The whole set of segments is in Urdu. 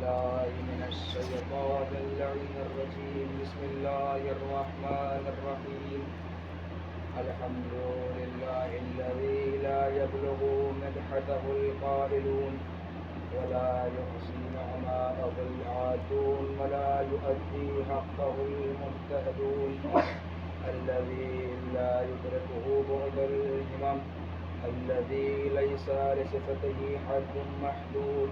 بالله من الشيطان اللعين الرجيم. بسم الله الرحمن الرحيم. الحمد لله الذي لا يبلغ مدحته القائلون ولا يحصي نعماءه العادون ولا يؤدي حقه المجتهدون. الذي لا يدركه بعد الهمم. الذي ليس لصفته حد محدود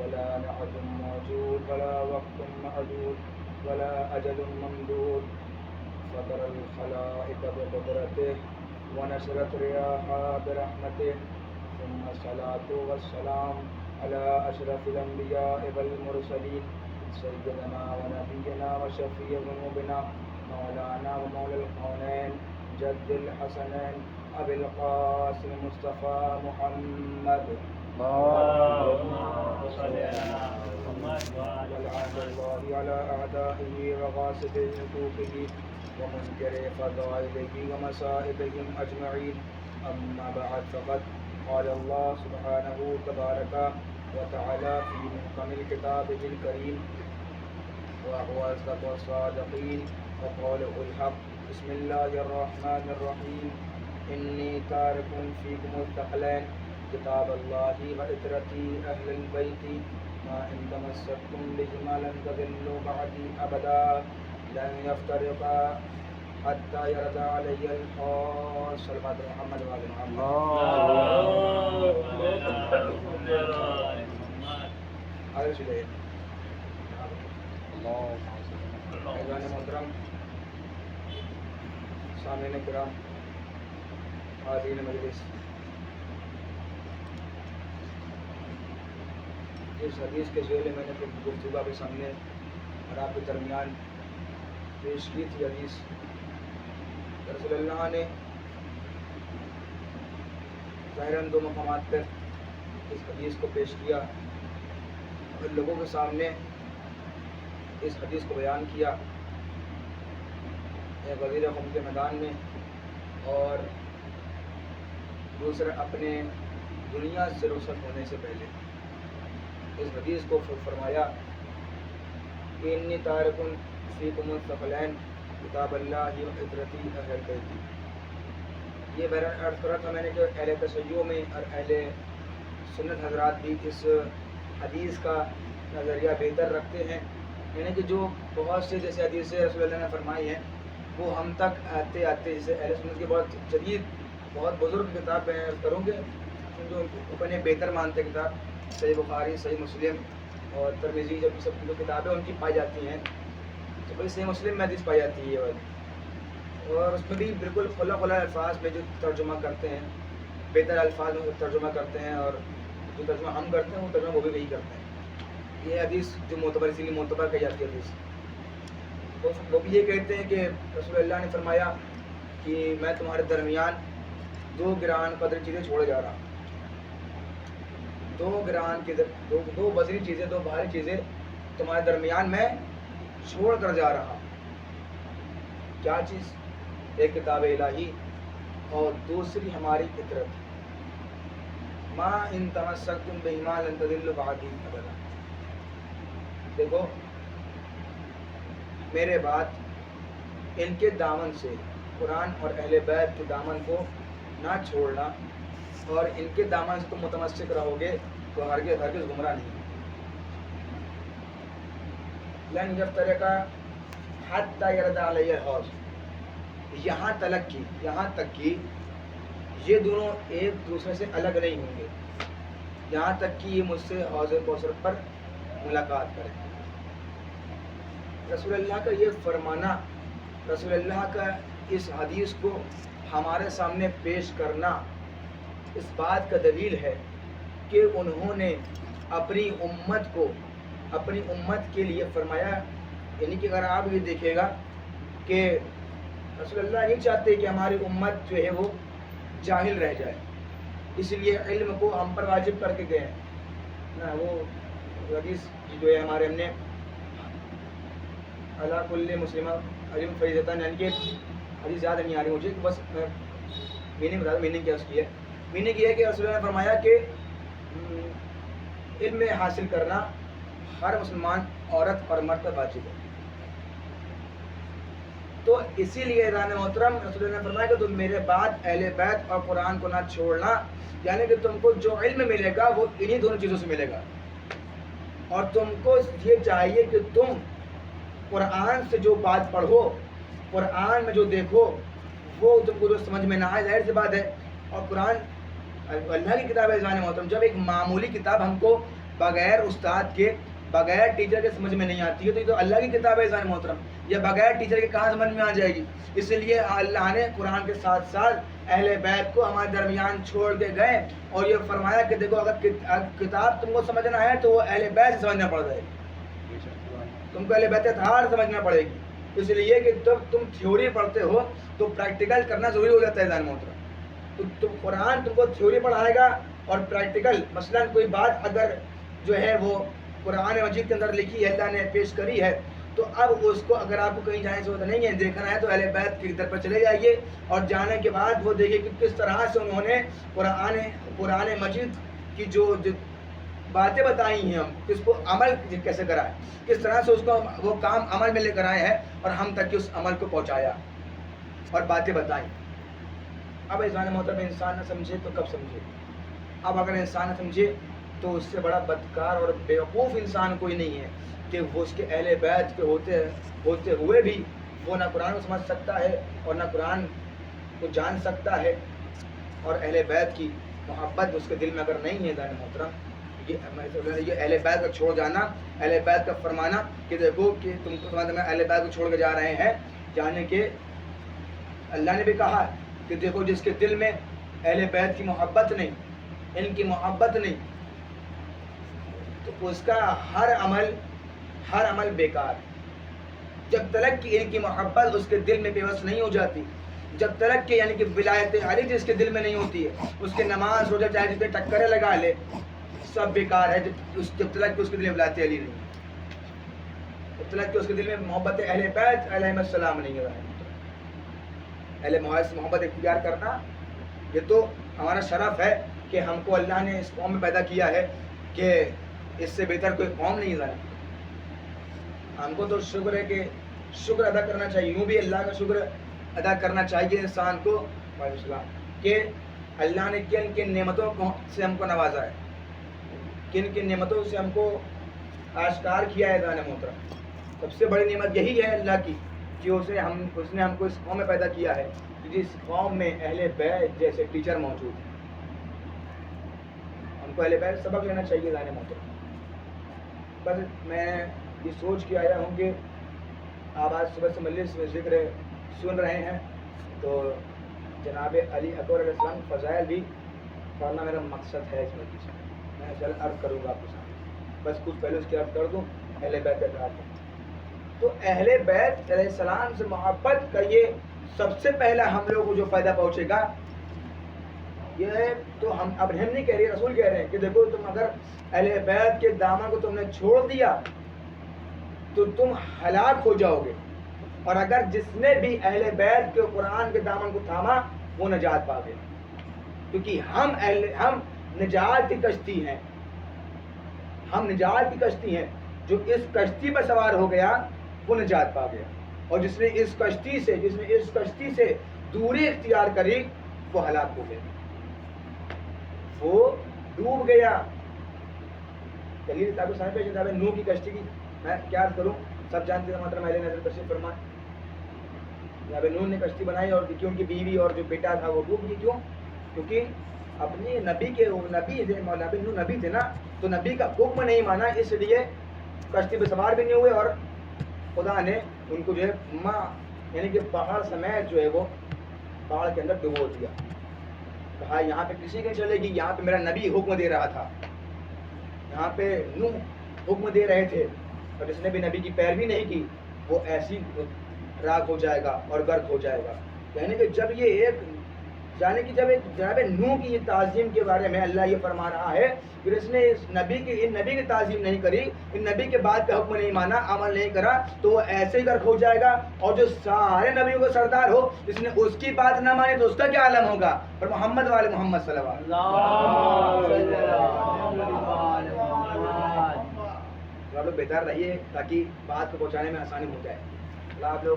ولا نعت موجود ولا وقت معدود ولا أجل ممدود. فطر الخلائق بقدرته ونشرت رياحا برحمته. ثم الصلاة والسلام على أشرف الأنبياء والمرسلين سيدنا ونبينا وشفيع ذنوبنا مولانا ومولى الكونين جد الحسنين أبي القاسم مصطفى محمد ولعنة الله على أعدائه وغاصب حقوقه ومنكر فضائله ومصائبهم أجمعين. أما بعد فقد قال الله سبحانه تبارك وتعالى في محكم كتابه الكريم وهو أصدق الصادقين وقوله الحق. بسم الله الرحمن الرحيم. إني تارك فيكم الثقلين كتاب الله وإترتي أهل البيت ما إن تمسكتم بهما لن تضلوا بعدي أبدا لن يفترقا حتى يرد علي الحوض. صلوات محمد وآل محمد. آگے چلے ایوان محترم، سامعین کرام، حاضرین مجلس، اس حدیث کے ذیل میں نے گفتگو آپ کے سامنے اور آپ کے درمیان پیش کی تھی حدیث. رسول اللہ نے ظاہراً دو مقامات پر اس حدیث کو پیش کیا اور لوگوں کے سامنے اس حدیث کو بیان کیا، ایک وزیر قوم کے میدان میں اور دوسرا اپنے دنیا سے رخصت ہونے سے پہلے. اس حدیث کو فرمایا کہ انی تارکن فیکم الثقلین کتاب اللہ و عترتی اہل البیت. یہ بہرحال عرض کرا تھا میں نے کہ اہل تشیع میں اور اہل سنت حضرات بھی اس حدیث کا نظریہ بہتر رکھتے ہیں، یعنی کہ جو بہت سے جیسے حدیثیں رسول اللہ نے فرمائی ہیں وہ ہم تک آتے آتے جیسے اہل سنت کی بہت جدید بہت بزرگ کتاب بیان کروں گے جو اپنے بہتر مانتے کتاب صحیح بخاری، صحیح مسلم اور ترمذی، جب سب جو کتابیں ان کی پائی جاتی ہیں تو بھائی صحیح مسلم میں حدیث پائی جاتی ہے اور اس میں بھی بالکل کھلا کھلا الفاظ میں جو ترجمہ کرتے ہیں، بہتر الفاظ میں ترجمہ کرتے ہیں اور جو ترجمہ ہم کرتے ہیں وہ ترجمہ وہ بھی وہی کرتے ہیں. یہ حدیث جو معتبر اسی لیے معتبر کہی جاتی ہے حدیث. وہ بھی یہ کہتے ہیں کہ رسول اللہ نے فرمایا کہ میں تمہارے درمیان دو گران قدر چیزیں چھوڑے جا رہا ہوں. دو وزنی چیزیں، دو بھاری چیزیں تمہارے درمیان میں چھوڑ کر جا رہا ہوں. کیا چیز؟ ایک کتاب الہی اور دوسری ہماری فطرت. ما ان تمسکتم بہما لن تضلوا بعدی ابدا. دیکھو میرے بعد ان کے دامن سے، قرآن اور اہل بیت کے دامن کو نہ چھوڑنا، اور ان کے دامن سے تم متمسک رہو گے تو ہرگز ہرگز گمراہ نہیں. لن یفترقا حتی یرد علی الحوض. یہاں تک کہ یہ دونوں ایک دوسرے سے الگ نہیں ہوں گے، یہاں تک کہ یہ مجھ سے حوض کوثر پر ملاقات کریں. رسول اللہ کا یہ فرمانا، رسول اللہ کا اس حدیث کو ہمارے سامنے پیش کرنا اس بات کا دلیل ہے کہ انہوں نے اپنی امت کے لیے فرمایا. یعنی کہ اگر آپ یہ دیکھے گا کہ رسول اللہ نہیں چاہتے کہ ہماری امت جو ہے وہ جاہل رہ جائے، اس لیے علم کو ہم پر واجب کر کے گئے ہیں نا. وہ حدیث جو ہے ہمارے ہم نے اللہ کل مسلم علم فریضتاً، یعنی کہ حدیث یاد نہیں آ رہی مجھے، بس میں میننگ بتا دوں. میننگ کیا اس کی ہے؟ میننگ یہ ہے کہ رسول اللہ نے فرمایا کہ علم حاصل کرنا ہر مسلمان عورت اور مرد پر واجب ہے. تو اسی لیے اذان محترم رسول اللہ نے فرمایا کہ تم میرے بعد اہل بیت اور قرآن کو نہ چھوڑنا، یعنی کہ تم کو جو علم ملے گا وہ انہی دونوں چیزوں سے ملے گا. اور تم کو یہ چاہیے کہ تم قرآن سے جو بات پڑھو، قرآن میں جو دیکھو وہ تم کو جو سمجھ میں نہ آئے، ظاہر سی بات ہے. اور قرآن اللہ کی کتاب ہے اذان محترم. جب ایک معمولی کتاب ہم کو بغیر استاد کے، بغیر ٹیچر کے سمجھ میں نہیں آتی ہے، تو یہ تو اللہ کی کتاب ہے اذان محترم. یہ بغیر ٹیچر کے کہاں سمجھ میں آ جائے گی؟ اس لیے اللہ نے قرآن کے ساتھ ساتھ اہل بیت کو ہمارے درمیان چھوڑ کے گئے اور یہ فرمایا کہ دیکھو اگر کتاب تم کو سمجھنا ہے تو وہ اہل بیت سے سمجھنا پڑ جائے گی، تم کو اہل بیت اطہار سمجھنا پڑے گی. اس لیے کہ جب تم تھیوری پڑھتے ہو تو پریکٹیکل کرنا ضروری ہو جاتا ہے اذان محترم. تو قرآن تم کو تھیوری پڑھائے گا اور پریکٹیکل، مثلا کوئی بات اگر جو ہے وہ قرآن مجید کے اندر لکھی ہے، اللہ نے پیش کری ہے، تو اب اس کو اگر آپ کو کہیں جانے کی ضرورت نہیں ہے، دیکھنا ہے تو اہل بیت کی طرف چلے جائیے اور جانے کے بعد وہ دیکھیے کہ کس طرح سے انہوں نے قرآن مجید کی جو باتیں بتائی ہیں، ہم کس کو عمل کیسے کرا ہے، کس طرح سے اس کو وہ کام عمل میں لے کر آئے ہیں اور ہم تک اس عمل کو پہنچایا اور باتیں بتائیں. اب اذان محترم انسان نہ سمجھے تو کب سمجھے؟ اب اگر انسان نہ سمجھے تو اس سے بڑا بدکار اور بیوقوف انسان کوئی نہیں ہے کہ وہ اس کے اہل بیت کے ہوتے ہوئے بھی وہ نہ قرآن کو سمجھ سکتا ہے اور نہ قرآن کو جان سکتا ہے. اور اہل بیت کی محبت اس کے دل میں اگر نہیں ہے اذان محترم، یہ اہل بیت کا چھوڑ جانا، اہل بیت کا فرمانا کہ دیکھو کہ تم کو اہل بیت کو چھوڑ کے جا رہے ہیں، جانے کے اللہ نے بھی کہا کہ دیکھو جس کے دل میں اہل بیت کی محبت نہیں، ان کی محبت نہیں، تو اس کا ہر عمل بیکار. جب تلک کہ ان کی محبت اس کے دل میں پیوست نہیں ہو جاتی، جب تلک کہ یعنی کہ ولایت علی جس کے دل میں نہیں ہوتی ہے، اس کے نماز روزہ چاہے جتنے ٹکرے لگا لے سب بیکار ہے. جب تلک کہ اس کے دل میں ولایت علی نہیں، جب تلک کہ اس کے دل میں محبت اہل بیت علیہم السلام نہیں ہے. اہل بیت سے محبت اختیار کرنا یہ تو ہمارا شرف ہے کہ ہم کو اللہ نے اس قوم میں پیدا کیا ہے کہ اس سے بہتر کوئی قوم نہیں ہے. ہم کو تو شکر ہے کہ شکر ادا کرنا چاہیے، یوں بھی اللہ کا شکر ادا کرنا چاہیے انسان کو کہ اللہ نے کن کن نعمتوں سے ہم کو نوازا ہے، کن کن نعمتوں سے ہم کو آشکار کیا ہے. اذان محترم سب سے بڑی نعمت یہی ہے اللہ کی کہ اس نے ہم کو اس قوم میں پیدا کیا ہے جس قوم میں اہل بیت جیسے ٹیچر موجود ہیں. ہم کو اہل بیت سبق لینا چاہیے اذان محترم. بس میں یہ سوچ کے آیا ہوں کہ آپ آج صبح سے مجلس میں ذکر سن رہے ہیں تو جناب علی اکبر علیہ السلام فضائل بھی پڑھنا میرا مقصد ہے اس مجلس میں. میں چل عرض کروں گا آپ کے سامنے، بس کچھ پہلے اس کی عرض کر دوں اہل بیت کا. تو اہل بیت علیہ السلام سے محبت کا یہ سب سے پہلا ہم لوگوں کو جو فائدہ پہنچے گا، یہ تو ہم اب ہم نہیں کہہ رہے، رسول کہہ رہے ہیں کہ دیکھو تم اگر اہل بیت کے دامن کو تم نے چھوڑ دیا تو تم ہلاک ہو جاؤ گے، اور اگر جس نے بھی اہل بیت کے قرآن کے دامن کو تھاما وہ نجات پا گئے. کیونکہ ہم نجات کی کشتی ہیں، ہم نجات کی کشتی ہیں. جو اس کشتی پر سوار ہو گیا وہ نجات پا گیا، اور جس نے اس کشتی سے دوری اختیار کری وہ ہلاک ہو گیا، وہ ڈوب گیا. چلیے کتاب نوح کی کشتی کی میں کیا کروں، سب جانتے ہیں محترم اہل نظر تشریف فرمائے. جناب نوح نے کشتی بنائی اور کیوں کی بیوی اور جو بیٹا تھا وہ ڈوب گئی. کیوں؟ کیونکہ اپنے نبی تھے نا، تو نبی کا حکم نہیں مانا، اس لیے کشتی پہ سوار بھی نہیں ہوئے اور خدا نے ان کو جو ہے یعنی کہ پہاڑ سمیت جو ہے وہ پہاڑ کے اندر ڈبو دیا. کہا یہاں پہ کسی کی چلے گی، یہاں پہ میرا نبی حکم دے رہا تھا، یہاں پہ نوح حکم دے رہے تھے، اور جس نے بھی نبی کی پیروی نہیں کی وہ ایسی راک ہو جائے گا اور غرق ہو جائے گا. یعنی کہ جب ایک جناب نوح کی تعظیم کے بارے میں اللہ یہ فرما رہا ہے پھر اس نے ان نبی کی تعظیم نہیں کری، ان نبی کے بعد کا حکم نہیں مانا، عمل نہیں کرا، تو وہ ایسے ہی غرق ہو جائے گا. اور جو سارے نبیوں کا سردار ہو جس نے اس کی بات نہ مانی تو اس کا کیا عالم ہوگا. پر محمد والے محمد صلی اللہ علیہ وسلم آپ لوگ بیدار رہیے تاکہ بات کو پہنچانے میں آسانی ہو جائے. اللہ آپ لوگ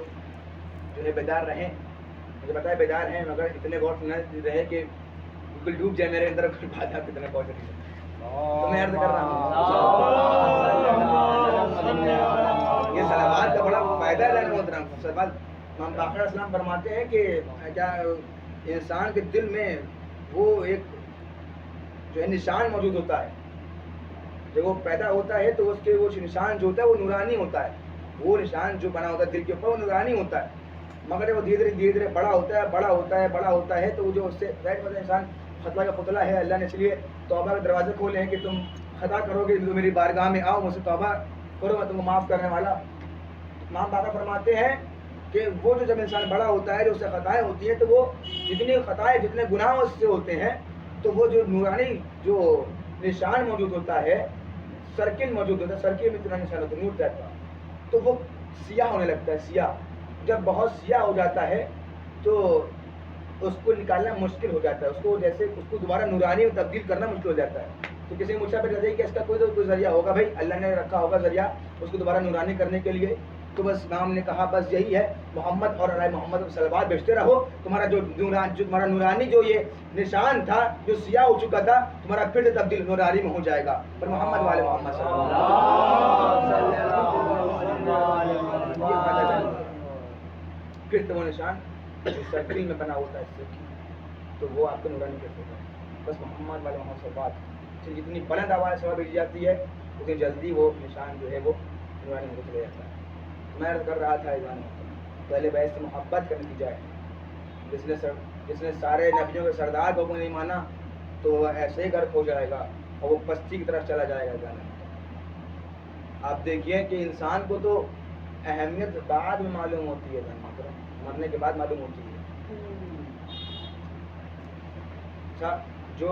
جو ہے بیدار رہیں. مجھے پتا ہے بیدار ہیں مگر اتنے غور سے نہ رہے کہ بالکل ڈوب جائے میرے اندر کوئی بات آپ کتنے پہنچ رہی ہے. تو میں عرض کر رہا ہوں یہ صلوات کا بڑا فائدہ ہے محترم. صلوات امام باقر علیہ السلام فرماتے ہیں کہ کیا انسان کے دل میں وہ ایک جو ہے نشان موجود ہوتا ہے. جب وہ پیدا ہوتا ہے تو اس کے وہ نشان جو ہوتا ہے وہ نورانی ہوتا ہے. وہ نشان جو بنا ہوتا ہے دل کے اوپر وہ نورانی ہوتا ہے. مگر وہ دھیرے دھیرے بڑا ہوتا ہے تو وہ جو اس سے انسان خطا کا پتلا ہے. اللہ نے اس لیے توبہ کے دروازے کھولے ہیں کہ تم خطا کرو گے تو میری بارگاہ میں آؤ, مجھ سے توبہ کرو, میں تم کو معاف کرنے والا. امام باقر فرماتے ہیں کہ وہ جو جب انسان بڑا ہوتا ہے جو اس سے خطائیں ہوتی ہیں تو وہ جتنی خطائیں جتنے گناہ اس سے ہوتے ہیں تو وہ جو نورانی جو نشان موجود ہوتا ہے, سرکل موجود ہوتا ہے, سرکل میں اتنا نشان ہوتا ہے نور ٹائپ کا, تو وہ سیاہ ہونے لگتا ہے. سیاہ جب بہت سیاہ ہو جاتا ہے تو اس کو نکالنا مشکل ہو جاتا ہے. اس کو جیسے اس کو دوبارہ نورانی میں تبدیل کرنا مشکل ہو جاتا ہے. تو کسی مجھ سے پہ جاتا ہے کہ اس کا کوئی ذریعہ ہوگا, بھائی اللہ نے رکھا ہوگا ذریعہ اس کو دوبارہ نورانی کرنے کے لیے. تو بس امام نے کہا بس یہی ہے, محمد اور علی محمد صلوات بھیجتے رہو. تمہارا جو تمہارا نورانی جو یہ نشان تھا جو سیاہ ہو چکا تھا تمہارا پھر سے تبدیل نورانی میں ہو جائے گا. پر محمد والے محمد صلی اللہ علیہ وسلم پھر تو وہ نشان جو سرکل میں بنا ہوتا ہے تو وہ آپ کو نورانی کر دیتا ہے. بس محمد والے محمد صلوات سے جتنی بلند آواز سے بھیجی جاتی ہے اتنی جلدی وہ نشان جو ہے وہ نورانی میں چلے جاتا ہے. میں عرض کر رہا تھا پہلے بیت سے محبت کا نتیجہ ہے. جس نے سارے نبیوں کے سردار کو نہیں مانا تو وہ ایسے ہی غرق ہو جائے گا اور وہ پستی کی طرف چلا جائے گا. آپ دیکھیے کہ انسان کو تو اہمیت بعد میں معلوم ہوتی ہے, مرنے کے بعد معلوم ہوتی ہے. اچھا جو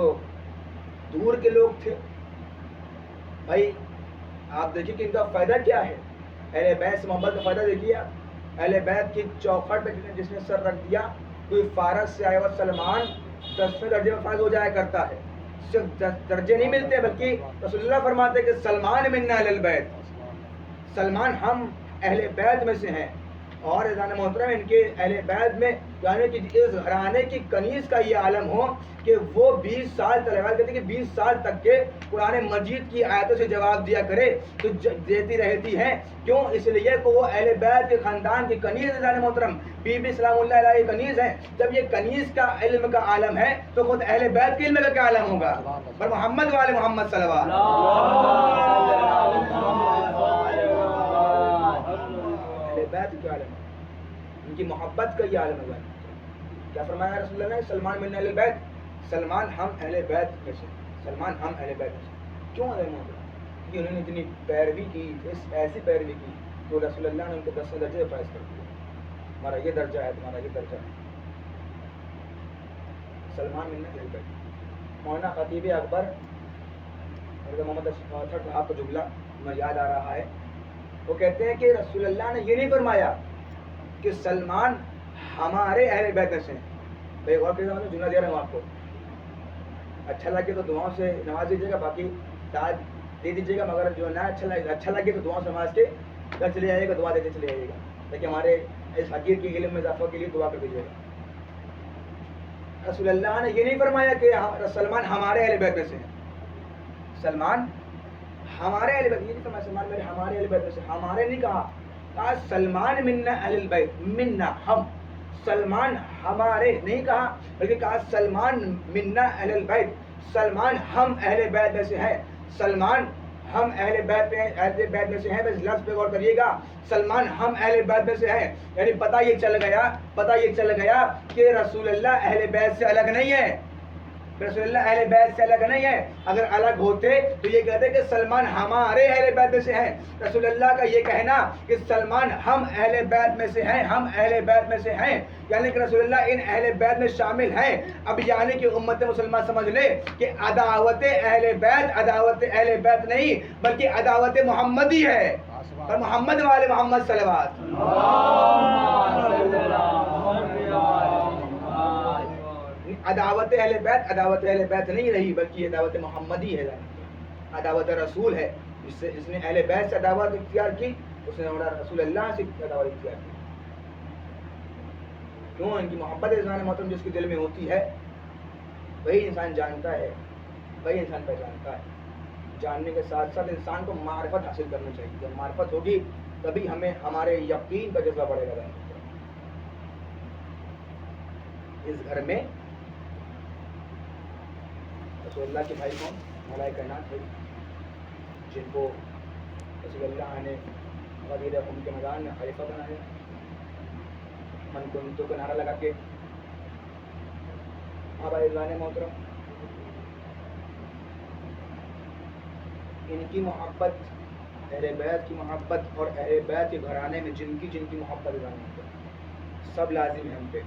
دور کے لوگ تھے بھائی آپ دیکھیے کہ ان کا فائدہ کیا ہے. اہل بیت سے محبت کا فائدہ دیکھیے. اہل بیت کی چوکھٹ پہ جس نے سر رکھ دیا, کوئی فارس سے آیا ہوا سلمان 10ویں درجے میں فائز ہو جایا کرتا ہے. صرف درجے نہیں ملتے بلکہ رسول اللہ فرماتے ہیں کہ سلمان منا اہل البیت, سلمان ہم اہل بیت میں سے ہیں. اور اذان محترم ان کے اہل بیت میں یعنی کہ اس گھرانے کی کنیز کا یہ عالم ہو کہ وہ 20 سال تلوار کہتے ہیں کہ 20 سال تک کے قرآن مجید کی آیتوں سے جواب دیا کرے تو دیتی رہتی ہیں. کیوں؟ اس لیے کہ وہ اہل بیت کے خاندان کی کنیز اذان محترم بی بی سلام اللہ علیہ کنیز ہیں. جب یہ کنیز کا علم کا عالم ہے تو خود اہل بیت کے علم کا کیا عالم ہوگا. پر محمد والے محمد صلوات بیت کیا عالم ہے, ان کی محبت کا یہ عالم ہے. کیا فرمایا رسول اللہ نے, سلمان من اہل بیت, سلمان ہم اہل بیت میں سے, سلمان ہم اہل بیت میں سے. کیوں عالم ہے؟ کہ انہوں نے اتنی پیروی کی, ایسی پیروی کی تو رسول اللہ نے ان کو 10ویں درجے فائز کر دیا. ہمارا یہ درجہ ہے, تمہارا یہ درجہ ہے. سلمان من اہل بیت. مولانا خطیب اکبر محمد آپ کا جملہ میں یاد آ رہا ہے, وہ کہتے ہیں کہ رسول اللہ نے یہ نہیں فرمایا کہ سلمان ہمارے اہل بیت میں سے ہیں. بھائی غور کیجیے, میں جملہ دے رہا ہوں آپ کو, اچھا لگے تو دعاؤں سے نواز دیجیے گا, باقی داد دے دیجیے گا, مگر جو نہ اچھا لگے تو دعاؤں سے نواز کے گھر چلے جائیے گا, دعا دیتے چلے جائیے گا, تاکہ ہمارے اس حقیر کے علم میں اضافہ کے لیے دعا کر دیجیے گا. رسول اللہ نے یہ نہیں فرمایا کہ سلمان ہمارے اہل بیت میں سے ہیں. سلمان ہمارے اہل بیت, یہ نہیں فرمایا سلمان میرے ہمارے اہل بیت میں سے, ہمارے نہیں کہا, کہا سلمان منا اہل البیت, منا ہم, سلمان ہمارے نہیں کہا بلکہ کہا سلمان منا اہل البیت, سلمان ہم اہل بیت میں سے ہیں. سلمان ہم اہل بیت میں سے ہیں. بس لفظ پہ غور کریے گا, سلمان ہم اہل بیت میں سے ہیں, یعنی پتہ یہ چل گیا کہ رسول اللہ اہل بیت سے الگ نہیں ہے. رسول اللہ اہل بیت سے الگ نہیں ہے. اگر الگ ہوتے تو یہ کہتے کہ سلمان ہمارے اہل بیت میں سے ہیں. رسول اللہ کا یہ کہنا کہ سلمان ہم اہل بیت میں سے ہیں, ہم اہل بیت میں سے ہیں, یعنی کہ رسول اللہ ان اہل بیت میں شامل ہیں. اب یعنی کہ امت مسلمان سمجھ لے کہ عداوت اہل بیت نہیں بلکہ عداوت محمدی ہے. اور محمد والے محمد صلوات عداوت اہل بیت نہیں رہی بلکہ عداوت محمدی ہے, عداوت رسول ہے. جس نے اہل بیت سے عداوت اختیار کی اس نے رسول اللہ سے عداوت اختیار کی. کیوں؟ ان کی محبت انسان محترم جس کے دل میں ہوتی ہے وہی انسان جانتا ہے, وہی انسان پہچانتا ہے. جاننے کے ساتھ ساتھ انسان کو معرفت حاصل کرنا چاہیے. جب معرفت ہوگی تبھی ہمیں ہمارے یقین کا جذبہ بڑھے گا. اس گھر میں رسول اللہ کے بھائی کون؟ ملائکہ کائنات بھائی, جن کو رسول اللہ نے غدیر قوم کے میدان میں خلیفہ بنایا. من کنتو کا نعرہ لگا کے آبائی عزیزان محترم, ان کی محبت, اہل بیت کی محبت اور اہل بیت کے گھرانے میں جن کی محبت سب لازم ہے ہم پہ.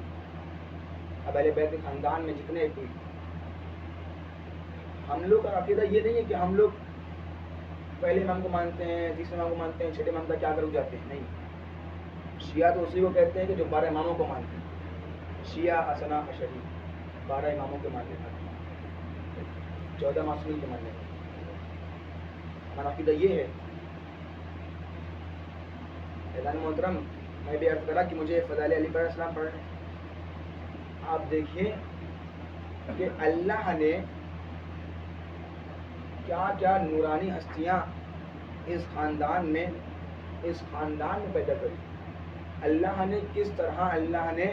اب اہل بیت کے خاندان میں جتنے بھی, ہم لوگ کا عقیدہ یہ نہیں ہے کہ ہم لوگ پہلے امام کو مانتے ہیں, تیسرے امام کو مانتے ہیں, چھٹے امام کا کیا کرو جاتے ہیں. نہیں, شیعہ تو اسی کو کہتے ہیں کہ جو 12 اماموں کو مانتے ہیں. شیعہ حسنا اشعری 12 اماموں کے ماننے والے, 14 معصومین کے ماننے والے. ہمارا عقیدہ یہ ہے. اعلان محترم, میں بھی عرض کرا کہ مجھے فضائل علی علیہ السلام پڑھنے. آپ دیکھیں کہ اللہ نے کیا کیا نورانی ہستیاں اس خاندان میں پیدا کری. اللہ نے کس طرح, اللہ نے,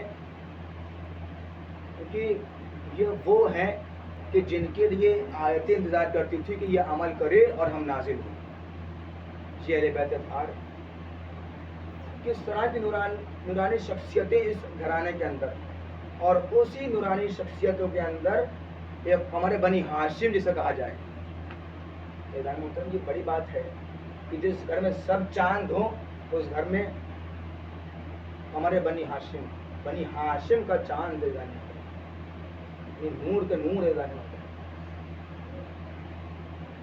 کیونکہ یہ وہ ہیں کہ جن کے لیے آیتیں انتظار کرتی تھی کہ یہ عمل کرے اور ہم نازل ہوں. یہ اہل بیت اطہار کس طرح کی نورانی شخصیتیں اس گھرانے کے اندر, اور اسی نورانی شخصیتوں کے اندر ایک ہمارے بنی ہاشم جسے کہا جائے. محترم یہ بڑی بات ہے کہ جس گھر میں سب چاند ہوں اس گھر میں ہمارے بنی ہاشم کا چاند ہے. نور کے نور ہے.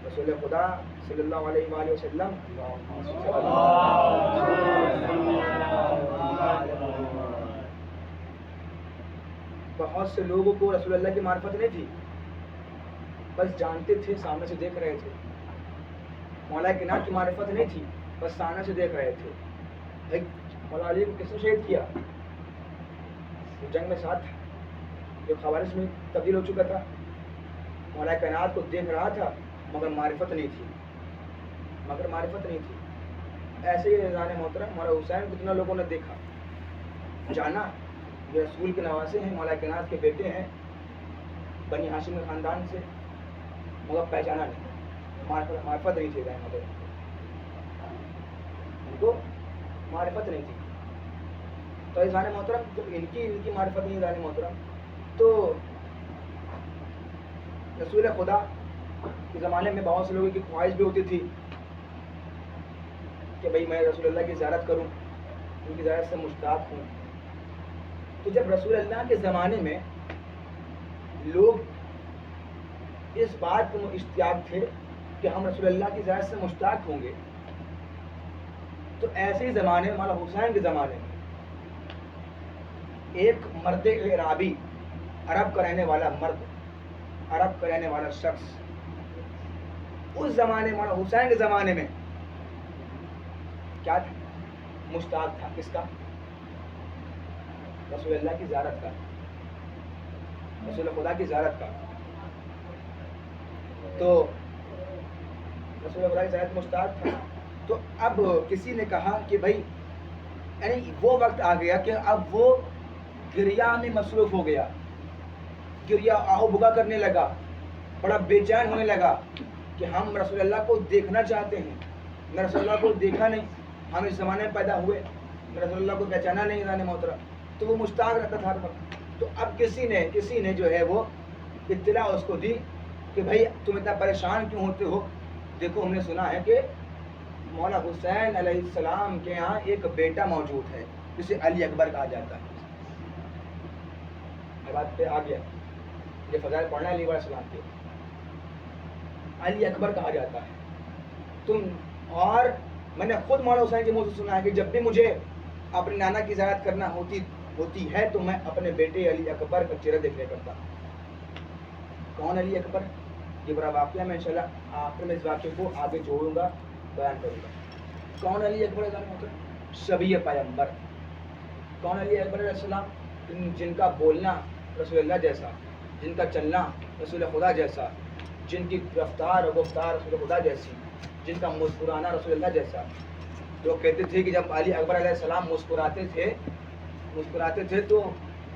رسول خدا صلی اللہ علیہ وآلہ وسلم بہت سے لوگوں کو رسول اللہ کی معرفت نہیں تھی, بس جانتے تھے, سامنے سے دیکھ رہے تھے. مولا کائنات کی معرفت نہیں تھی, بس سامنے سے دیکھ رہے تھے. مولا علی کو کس نے شہید کیا؟ جنگ میں ساتھ تھا, جو خوارج میں تبدیل ہو چکا تھا. مولا کائنات کو دیکھ رہا تھا مگر معرفت نہیں تھی. ایسے ہی رضوان محترم مولا حسین کتنا لوگوں نے دیکھا, جانا, یہ رسول کے نواسے ہیں, مولا کائنات کے بیٹے ہیں, بنی ہاشم کے خاندان سے, مگر پہچانا نہیں, معرفت نہیں تھی. ان کو معرفت نہیں تھی. تو رضوان محترم جب ان کی معرفت نہیں رضوان محترم, تو رسول خدا کے زمانے میں بہت سے لوگوں کی خواہش بھی ہوتی تھی کہ بھئی میں رسول اللہ کی زیارت کروں, ان کی زیارت سے مشتاق ہوں. تو جب رسول اللہ کے زمانے میں لوگ اس بات کو اشتیاق تھے کہ ہم رسول اللہ کی زیارت سے مشتاق ہوں گے, تو ایسے ہی زمانے مولا حسین کے زمانے میں ایک مرد عرابی, عرب کا رہنے والا مرد, عرب کا رہنے والا شخص, اس زمانے مولا حسین کے زمانے میں کیا تھا؟ مشتاق تھا. کس کا؟ رسول اللہ کی زیارت کا, رسول خدا کی زیارت کا. تو رسول خدا کی زیارت مشتاق تھا. تو اب کسی نے کہا کہ بھائی, یعنی وہ وقت آ گیا کہ اب وہ گریا میں مصروف ہو گیا, گریا آہو بگا کرنے لگا, بڑا بے چین ہونے لگا کہ ہم رسول اللہ کو دیکھنا چاہتے ہیں, میں رسول اللہ کو دیکھا نہیں, ہم اس زمانے میں پیدا ہوئے, میں رسول اللہ کو پہچانا نہیں رہنے محترم. تو وہ مشتاق رہتا تھا ہر وقت. تو اب کسی نے جو ہے وہ اطلاع اس کو دی کہ بھائی تم اتنا پریشان کیوں ہوتے ہو, دیکھو ہم نے سنا ہے کہ مولا حسین علیہ السلام کے یہاں ایک بیٹا موجود ہے جسے علی اکبر کہا جاتا ہے. بات پہ آ گیا, یہ فضائل پڑھنا ہے علی علیہ السلام کے, علی اکبر کہا جاتا ہے. اور میں نے خود مولا حسین کے منہ سے سنا ہے کہ جب بھی مجھے اپنے نانا کی زیارت کرنا ہوتی ہے تو میں اپنے بیٹے علی اکبر کا چہرہ دیکھنے کرتا. کون علی اکبر؟ یہ بڑا واقعہ, میں انشاءاللہ آخر میں اس واقعے کو آگے جوڑوں گا. بیان کروں گا. کون علی اکبر علیہ السلام؟ شبیہ پیغمبر. کون علی اکبر علیہ السلام؟ جن کا بولنا رسول اللہ جیسا، جن کا چلنا رسول خدا جیسا، جن کی رفتار و گفتار رسول خدا جیسی، جن کا مسکرانا رسول اللہ جیسا. لوگ کہتے تھے کہ جب علی اکبر علیہ السلام مسکراتے تھے تو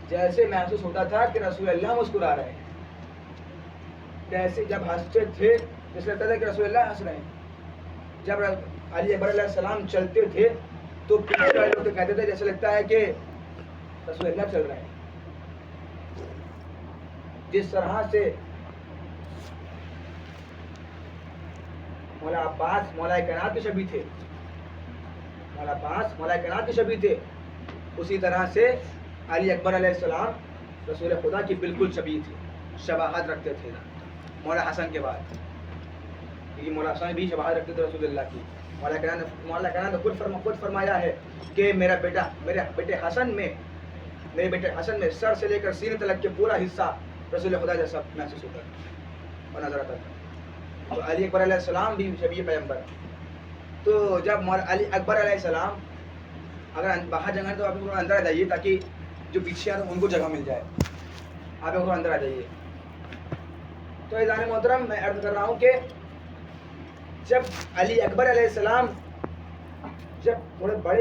جیسے محسوس ہوتا تھا کہ رسول اللہ مسکرا رہے ہیں. جیسے جب ہنستے تھے جیسے لگتا تھا کہ رسول اللہ ہنس رہے ہیں. جب علی اکبر علیہ السلام چلتے تھے تو پیچھے والے لوگ کہتے تھے جیسے لگتا ہے کہ رسول اللہ چل رہے ہیں. جس طرح سے مولا عباس مولا کائنات کے شبیہ تھے، مولا عباس مولا کائنات کے شبیہ تھے، اسی طرح سے علی اکبر علیہ السلام رسول خدا کی بالکل شبیہ تھے، شباہت رکھتے تھے مولا حسن کے بعد. کیونکہ مولا حسن بھی شباہت رکھتے تھے رسول اللہ کی. مولا کائنات نے خود فرمایا ہے کہ میرے بیٹے حسن میں سر سے لے کر سینے تلک کے پورا حصہ رسول خدا جیسا محسوس ہوتا ہے اور نظر آتا ہے. تو علی اکبر علیہ السلام بھی شبیہ پیغمبر. تو جب علی اکبر علیہ السلام اگر باہر جگہ ہے تو آپ لوگ اندر آ جائیے تاکہ جو پیچھے آ ان کو جگہ مل جائے. آپ لوگ اندر آ جائیے. تو اذان محترم میں عرض کر رہا ہوں کہ جب علی اکبر علیہ السلام جب تھوڑے بڑے